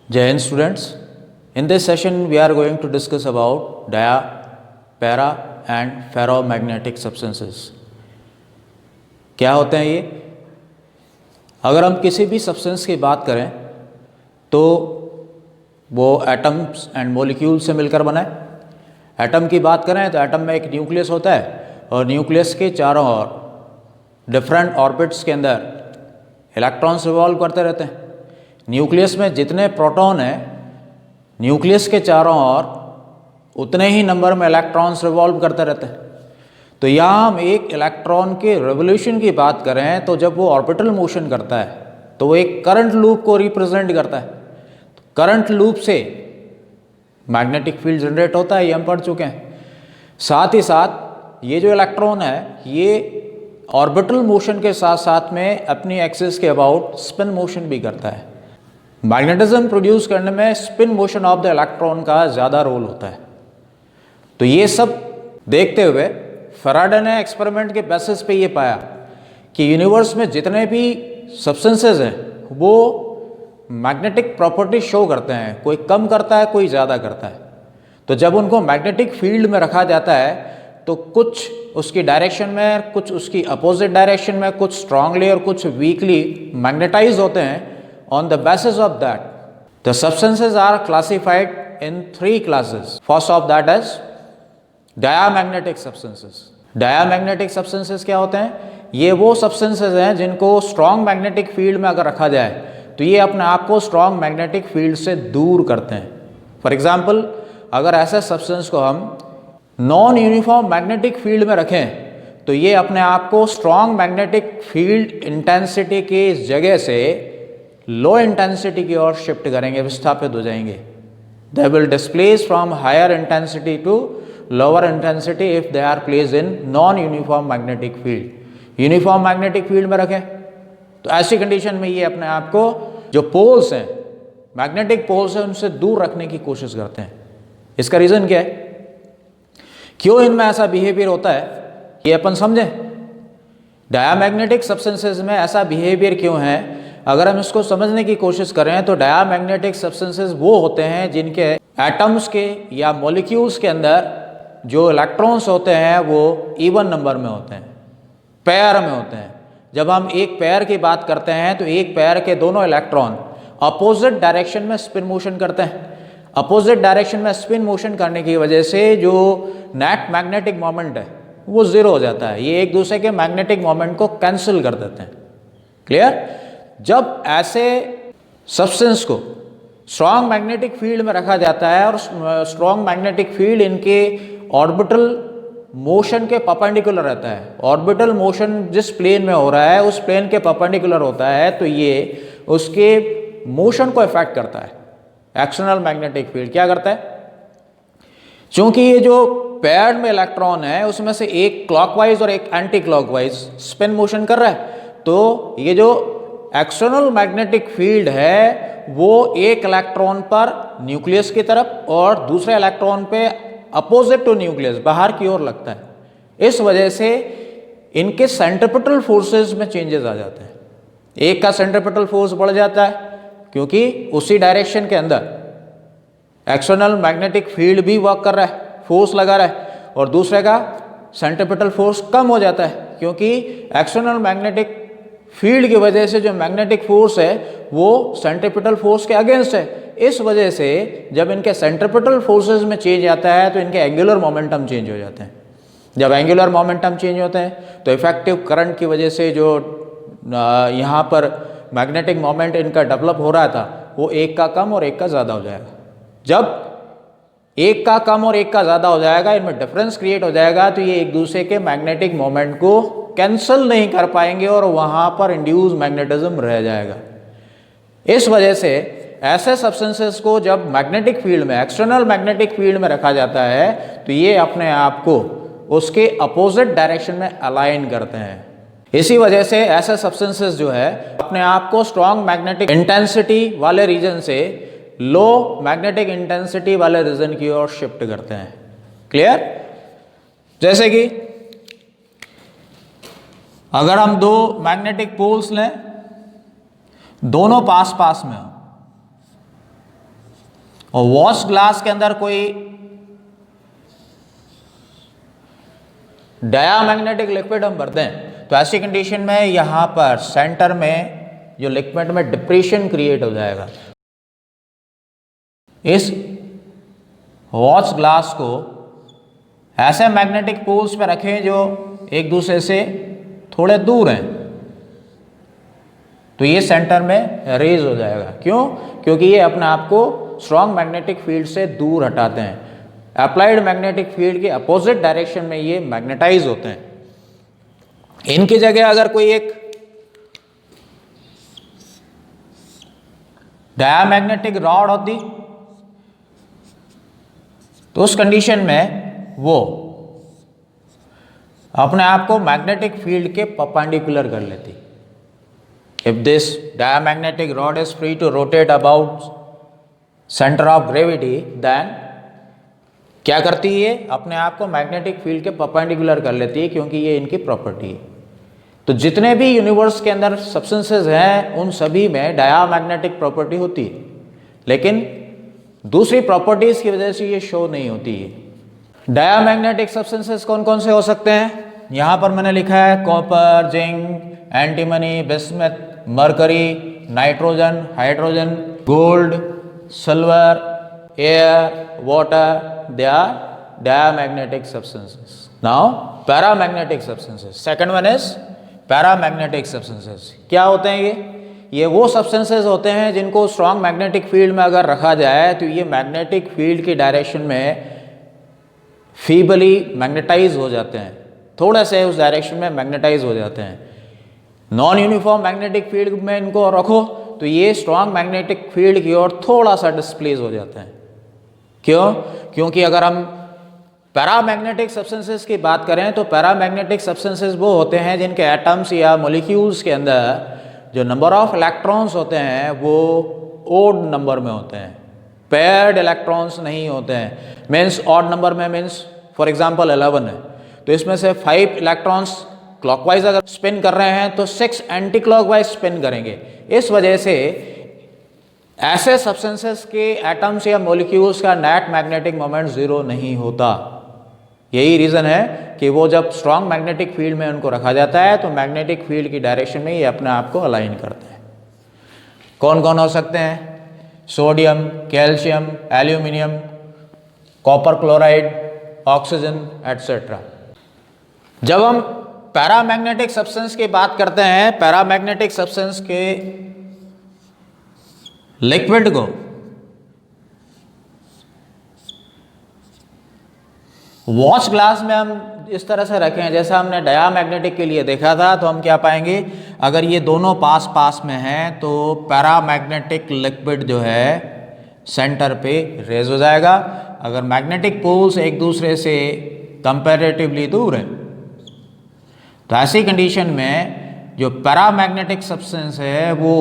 Jai Hind students. In this session we are going to discuss about dia, para and ferromagnetic substances. क्या होते हैं ये? अगर हम किसी भी सब्सटेंस की बात करें तो वो एटम्स एंड मॉलिक्यूल से मिलकर बना है। एटम की बात करें तो एटम में एक न्यूक्लियस होता है और न्यूक्लियस के चारों ओर डिफरेंट ऑर्बिट्स के अंदर इलेक्ट्रॉन्स रिवॉल्व करते रहते हैं। न्यूक्लियस में जितने प्रोटॉन हैं, न्यूक्लियस के चारों ओर उतने ही नंबर में इलेक्ट्रॉन्स रिवॉल्व करते रहते हैं। तो यहाँ हम एक इलेक्ट्रॉन के रिवोल्यूशन की बात करें तो जब वो ऑर्बिटल मोशन करता है तो वो एक करंट लूप को रिप्रेजेंट करता है। करंट लूप से मैग्नेटिक फील्ड जनरेट होता है, ये हम पढ़ चुके हैं। साथ ही साथ ये जो इलेक्ट्रॉन है ये ऑर्बिटल मोशन के साथ साथ में अपनी एक्सिस के अबाउट स्पिन मोशन भी करता है। मैग्नेटिज्म प्रोड्यूस करने में spin motion of the electron का ज़्यादा रोल होता है। तो ये सब देखते हुए फैराडे ने एक्सपेरिमेंट के बेसिस पे ये पाया कि यूनिवर्स में जितने भी सब्सटेंसेस हैं वो मैग्नेटिक प्रॉपर्टी शो करते हैं, कोई कम करता है कोई ज़्यादा करता है। तो जब उनको मैग्नेटिक फील्ड में रखा जाता है तो कुछ उसकी डायरेक्शन में, कुछ उसकी अपोजिट डायरेक्शन में, कुछ स्ट्रांगली और कुछ वीकली मैग्नेटाइज होते हैं। On the basis of that, the substances are classified in 3 classes. First of that is diamagnetic substances. Diamagnetic substances क्या होते हैं? ये वो substances हैं जिनको strong magnetic field में अगर रखा जाए तो ये अपने आप को strong magnetic field से दूर करते हैं। For example, अगर ऐसे substance को हम non uniform magnetic field में रखें तो ये अपने आप को strong magnetic field intensity की जगह से लो इंटेंसिटी की ओर शिफ्ट करेंगे, विस्थापित हो जाएंगे। They will displace from higher intensity to lower intensity if they are placed in non uniform magnetic field. Uniform magnetic field में रखें तो ऐसी कंडीशन में ये अपने आप को जो पोल्स हैं, मैग्नेटिक पोल्स हैं, उनसे दूर रखने की कोशिश करते हैं। इसका रीज़न क्या है, क्यों इनमें ऐसा बिहेवियर होता है, ये अपन समझें। डायामैग्नेटिक सब्सटेंसेस में ऐसा बिहेवियर क्यों है, अगर हम इसको समझने की कोशिश करें तो डायामैग्नेटिक सब्सटेंसेस वो होते हैं जिनके एटम्स के या मॉलिक्यूल्स के अंदर जो इलेक्ट्रॉन्स होते हैं वो इवन नंबर में होते हैं, पेयर में होते हैं। जब हम एक पेयर की बात करते हैं तो एक पेयर के दोनों इलेक्ट्रॉन अपोजिट डायरेक्शन में स्पिन मोशन करते हैं। अपोजिट डायरेक्शन में स्पिन मोशन करने की वजह से जो नेट मैग्नेटिक मोमेंट है वो ज़ीरो हो जाता है। ये एक दूसरे के मैग्नेटिक मोमेंट को कैंसिल कर देते हैं। क्लियर? जब ऐसे सब्सटेंस को स्ट्रॉन्ग मैग्नेटिक फील्ड में रखा जाता है और स्ट्रॉन्ग मैग्नेटिक फील्ड इनके ऑर्बिटल मोशन के परपेंडिकुलर रहता है, ऑर्बिटल मोशन जिस प्लेन में हो रहा है उस प्लेन के परपेंडिकुलर होता है, तो ये उसके मोशन को इफेक्ट करता है। एक्सटर्नल मैग्नेटिक फील्ड क्या करता है, क्योंकि ये जो पेयर्ड में इलेक्ट्रॉन है उसमें से एक क्लॉकवाइज और एक एंटी क्लॉकवाइज स्पिन मोशन कर रहा है, तो ये जो एक्सटर्नल मैग्नेटिक फील्ड है वो एक इलेक्ट्रॉन पर न्यूक्लियस की तरफ और दूसरे इलेक्ट्रॉन पे अपोजिट टू न्यूक्लियस बाहर की ओर लगता है। इस वजह से इनके सेंट्रिपिटल फोर्सेस में चेंजेस आ जाते हैं। एक का सेंट्रिपिटल फोर्स बढ़ जाता है क्योंकि उसी डायरेक्शन के अंदर एक्सटर्नल मैग्नेटिक फील्ड भी वर्क कर रहा है, फोर्स लगा रहा है, और दूसरे का सेंट्रिपिटल फोर्स कम हो जाता है क्योंकि एक्सटर्नल मैग्नेटिक फील्ड की वजह से जो मैग्नेटिक फोर्स है वो सेंट्रिपिटल फोर्स के अगेंस्ट है। इस वजह से जब इनके सेंट्रिपिटल फोर्सेस में चेंज आता है तो इनके एंगुलर मोमेंटम चेंज हो जाते हैं। जब एंगुलर मोमेंटम चेंज होते हैं तो इफेक्टिव करंट की वजह से जो यहाँ पर मैग्नेटिक मोमेंट इनका डेवलप हो रहा था वो एक का कम और एक का ज़्यादा हो जाएगा। जब एक का कम और एक का ज़्यादा हो जाएगा, इनमें डिफरेंस क्रिएट हो जाएगा, तो ये एक दूसरे के मैग्नेटिक मोमेंट को कैंसल नहीं कर पाएंगे और वहाँ पर इंड्यूस मैग्नेटिज्म रह जाएगा। इस वजह से ऐसे सब्सटेंसेस को जब मैग्नेटिक फील्ड में, एक्सटर्नल मैग्नेटिक फील्ड में रखा जाता है तो ये अपने आप को उसके अपोजिट डायरेक्शन में अलाइन करते हैं। इसी वजह से ऐसे सब्सटेंसेस जो है अपने आप को स्ट्रॉन्ग मैग्नेटिक इंटेंसिटी वाले रीजन से लो मैग्नेटिक इंटेंसिटी वाले रीजन की ओर शिफ्ट करते हैं। क्लियर? जैसे कि अगर हम दो मैग्नेटिक पोल्स लें, दोनों पास पास में हो, और वॉश ग्लास के अंदर कोई डायामैग्नेटिक लिक्विड हम भरते हैं तो ऐसी कंडीशन में यहां पर सेंटर में जो लिक्विड में डिप्रेशन क्रिएट हो जाएगा। इस वॉश ग्लास को ऐसे मैग्नेटिक पोल्स पे रखें जो एक दूसरे से थोड़े दूर हैं, तो ये सेंटर में रेज हो जाएगा। क्यों? क्योंकि ये अपने आप को स्ट्रॉन्ग मैग्नेटिक फील्ड से दूर हटाते हैं। अप्लाइड मैग्नेटिक फील्ड के अपोजिट डायरेक्शन में ये मैग्नेटाइज होते हैं। इनकी जगह अगर कोई एक डायामैग्नेटिक रॉड होती तो उस कंडीशन में वो अपने आप को मैग्नेटिक फील्ड के परपेंडिकुलर कर लेती। If this diamagnetic rod is free to rotate about centre of gravity, then क्या करती है? अपने आप को मैग्नेटिक फील्ड के परपेंडिकुलर कर लेती है, क्योंकि ये इनकी प्रॉपर्टी है। तो जितने भी यूनिवर्स के अंदर सब्सटेंसेस हैं उन सभी में डायामैग्नेटिक प्रॉपर्टी होती है, लेकिन दूसरी प्रॉपर्टीज की वजह से ये शो नहीं होती है। डायामैग्नेटिक सब्सटेंसेस कौन कौन से हो सकते हैं? यहाँ पर मैंने लिखा है copper, zinc, antimony, bismuth, mercury, nitrogen, hydrogen, gold, silver, air, water, they are diamagnetic substances. Now paramagnetic substances, second one is paramagnetic substances. क्या होते हैं ये वो substances होते हैं जिनको strong magnetic field में अगर रखा जाए तो ये magnetic field की direction में feebly magnetize हो जाते हैं, थोड़े से उस direction में magnetize हो जाते हैं। नॉन यूनिफॉर्म मैग्नेटिक फील्ड में इनको रखो तो ये स्ट्रॉन्ग मैग्नेटिक फील्ड की ओर थोड़ा सा डिस्प्लेस हो जाते हैं। क्यों? क्योंकि अगर हम पैरामैग्नेटिक सब्सटेंसेस की बात करें तो पैरामैग्नेटिक सब्सटेंसेस वो होते हैं जिनके एटम्स या मॉलिक्यूल्स के अंदर जो नंबर ऑफ इलेक्ट्रॉन्स होते हैं वो ओड नंबर में होते हैं, पेयर्ड इलेक्ट्रॉन्स नहीं होते हैं। मीन्स ऑड नंबर में मीन्स फॉर एग्जांपल 11 है तो इसमें से 5 इलेक्ट्रॉन्स क्लॉकवाइज अगर स्पिन कर रहे हैं तो 6 एंटी क्लॉकवाइज स्पिन करेंगे। इस वजह से ऐसे सब्सटेंसेस के एटम्स या मॉलिक्यूल्स का नेट मैग्नेटिक मोमेंट जीरो नहीं होता। यही रीज़न है कि वो जब स्ट्रॉन्ग मैग्नेटिक फील्ड में उनको रखा जाता है तो मैग्नेटिक फील्ड की डायरेक्शन में ये अपने आप को अलाइन करते हैं। कौन कौन हो सकते हैं? Sodium, calcium, aluminium, copper chloride, oxygen etcetera. जब हम पैरामैग्नेटिक सब्सटेंस की बात करते हैं, पैरामैग्नेटिक सब्सटेंस के लिक्विड को वॉश ग्लास में हम इस तरह से रखें जैसा हमने डायामैग्नेटिक के लिए देखा था, तो हम क्या पाएंगे? अगर ये दोनों पास पास में हैं तो पैरामैग्नेटिक लिक्विड जो है सेंटर पे रेज हो जाएगा। अगर मैग्नेटिक पोल्स एक दूसरे से कंपैरेटिवली दूर हैं तो ऐसी कंडीशन में जो पैरामैग्नेटिक सब्सटेंस है वो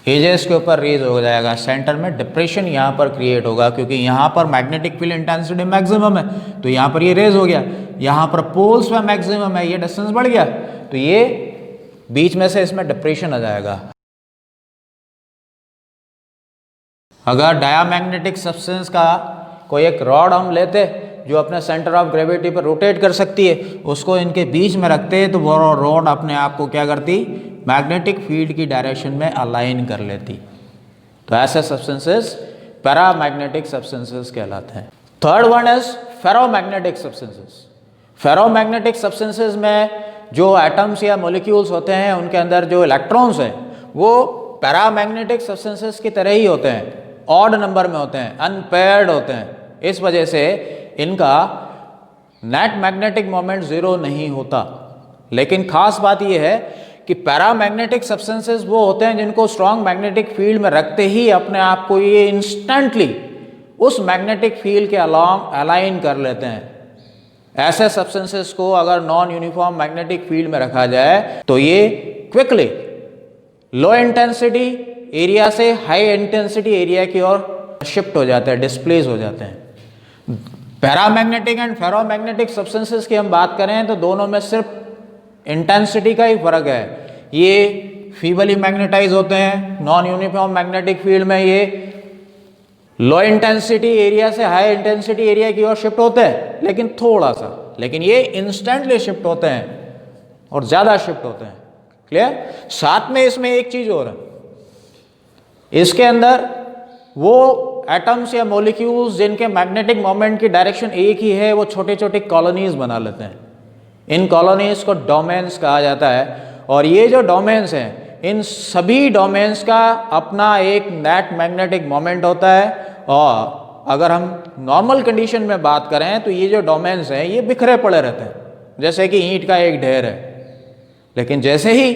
एजेस के ऊपर रेज हो जाएगा, सेंटर में डिप्रेशन यहाँ पर क्रिएट होगा, क्योंकि यहाँ पर मैग्नेटिक फील्ड इंटेंसिटी मैक्सिमम है तो यहाँ पर ये रेज हो गया। यहाँ पर पोल्स में मैक्सिमम है, ये डिस्टेंस बढ़ गया तो ये बीच में से इसमें डिप्रेशन आ जाएगा। अगर डायामैग्नेटिक सब्सटेंस का कोई एक रॉड हम लेते जो अपने सेंटर ऑफ ग्रेविटी पर रोटेट कर सकती है, उसको इनके बीच में रखते तो वो रॉड अपने आप को क्या करती? मैग्नेटिक फील्ड की डायरेक्शन में अलाइन कर लेती। तो ऐसे सब्सटेंसेस पैरामैग्नेटिक सब्सटेंसेस कहलाते हैं। Third one is ferromagnetic substances. Ferromagnetic substances में जो एटम्स या मॉलिक्यूल्स होते हैं उनके अंदर जो इलेक्ट्रॉन्स हैं वो पैरामैग्नेटिक सब्सटेंसेस की तरह ही होते हैं, ऑड नंबर में होते हैं, अनपेयर्ड होते हैं। इस वजह से इनका नेट मैग्नेटिक मोमेंट जीरो नहीं होता। लेकिन खास बात यह है कि पैरामैग्नेटिक सब्सटेंसेस वो होते हैं जिनको स्ट्रॉन्ग मैग्नेटिक फील्ड में रखते ही अपने आप को ये इंस्टेंटली उस मैग्नेटिक फील्ड के अलॉन्ग अलाइन कर लेते हैं। ऐसे सब्सटेंसेस को अगर नॉन यूनिफॉर्म मैग्नेटिक फील्ड में रखा जाए तो ये क्विकली लो इंटेंसिटी एरिया से हाई इंटेंसिटी एरिया की ओर शिफ्ट हो जाते हैं, डिस्प्लेस हो जाते हैं। पैरामैग्नेटिक एंड फेरोमैग्नेटिक सब्सटेंसेस की हम बात करें तो दोनों में सिर्फ इंटेंसिटी का ही फर्क है। ये फीबली मैग्नेटाइज होते हैं, नॉन यूनिफॉर्म मैग्नेटिक फील्ड में ये लो इंटेंसिटी एरिया से हाई इंटेंसिटी एरिया की ओर शिफ्ट होते हैं, लेकिन थोड़ा सा, लेकिन ये इंस्टेंटली शिफ्ट होते हैं और ज़्यादा शिफ्ट होते हैं। क्लियर? साथ में इसमें एक चीज़ और है, इसके अंदर वो एटम्स या मॉलिक्यूल्स जिनके मैग्नेटिक मोमेंट की डायरेक्शन एक ही है, वो छोटे छोटे कॉलोनीज बना लेते हैं। इन कॉलोनीज को डोमेन्स कहा जाता है, और ये जो डोमेन्स हैं, इन सभी डोमेन्स का अपना एक नेट मैग्नेटिक मोमेंट होता है। और अगर हम नॉर्मल कंडीशन में बात करें तो ये जो डोमेन्स हैं ये बिखरे पड़े रहते हैं, जैसे कि ईंट का एक ढेर है। लेकिन जैसे ही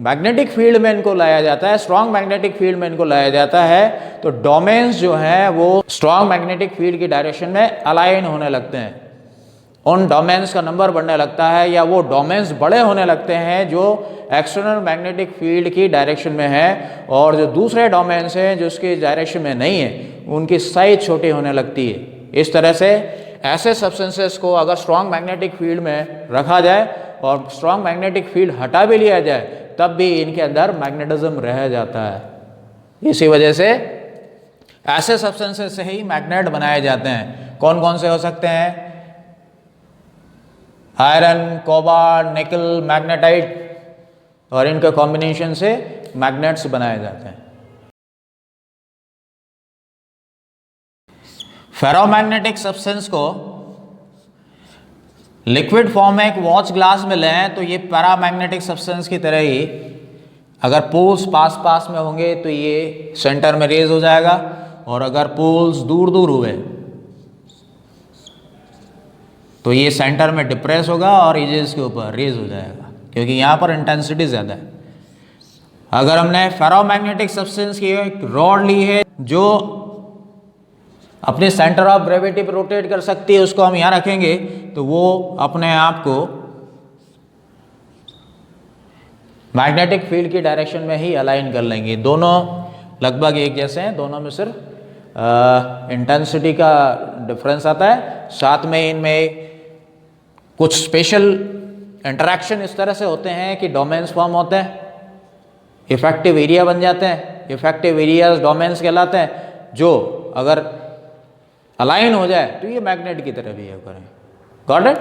मैग्नेटिक फील्ड में इनको लाया जाता है, स्ट्रॉन्ग मैग्नेटिक फील्ड में इनको लाया जाता है, तो डोमेन्स जो हैं वो स्ट्रॉन्ग मैग्नेटिक फील्ड की डायरेक्शन में अलाइन होने लगते हैं। उन डोमेन्स का नंबर बढ़ने लगता है, या वो डोमेन्स बड़े होने लगते हैं जो एक्सटर्नल मैग्नेटिक फील्ड की डायरेक्शन में है, और जो दूसरे डोमेन्स हैं जो उसकी डायरेक्शन में नहीं है, उनकी साइज छोटी होने लगती है। इस तरह से ऐसे सब्सटेंसेस को अगर स्ट्रॉन्ग मैग्नेटिक फील्ड में रखा जाए और स्ट्रॉन्ग मैग्नेटिक फील्ड हटा भी लिया जाए, तब भी इनके अंदर मैग्नेटिज्म रह जाता है। इसी वजह से ऐसे सब्सटेंसेस से ही मैग्नेट बनाए जाते हैं। कौन कौन से हो सकते हैं? आयरन, कोबाल्ट, निकल, मैग्नेटाइट, और इनके कॉम्बिनेशन से मैग्नेट्स बनाए जाते हैं। फेरोमैग्नेटिक सब्सटेंस को लिक्विड फॉर्म में एक वॉच ग्लास में लें तो ये पैरामैग्नेटिक सब्सटेंस की तरह ही, अगर पोल्स पास पास में होंगे तो ये सेंटर में रेज हो जाएगा, और अगर पोल्स दूर दूर हुए तो ये सेंटर में डिप्रेस होगा और एजेस के ऊपर रेज हो जाएगा, क्योंकि यहाँ पर इंटेंसिटी ज़्यादा है। अगर हमने फेरोमैग्नेटिक सब्सटेंस की एक रॉड ली है जो अपने सेंटर ऑफ ग्रेविटी पर रोटेट कर सकती है, उसको हम यहाँ रखेंगे तो वो अपने आप को मैग्नेटिक फील्ड की डायरेक्शन में ही अलाइन कर लेंगे। दोनों लगभग एक जैसे हैं, दोनों में सिर्फ इंटेंसिटी का डिफरेंस आता है। साथ में इनमें कुछ स्पेशल इंटरेक्शन इस तरह से होते हैं कि डोमेन्स फॉर्म होते हैं, इफेक्टिव एरिया बन जाते हैं। इफेक्टिव एरियाज डोमेन्स कहलाते हैं, जो अगर अलाइन हो जाए तो ये मैग्नेट की तरह बिहेव करें। Got it?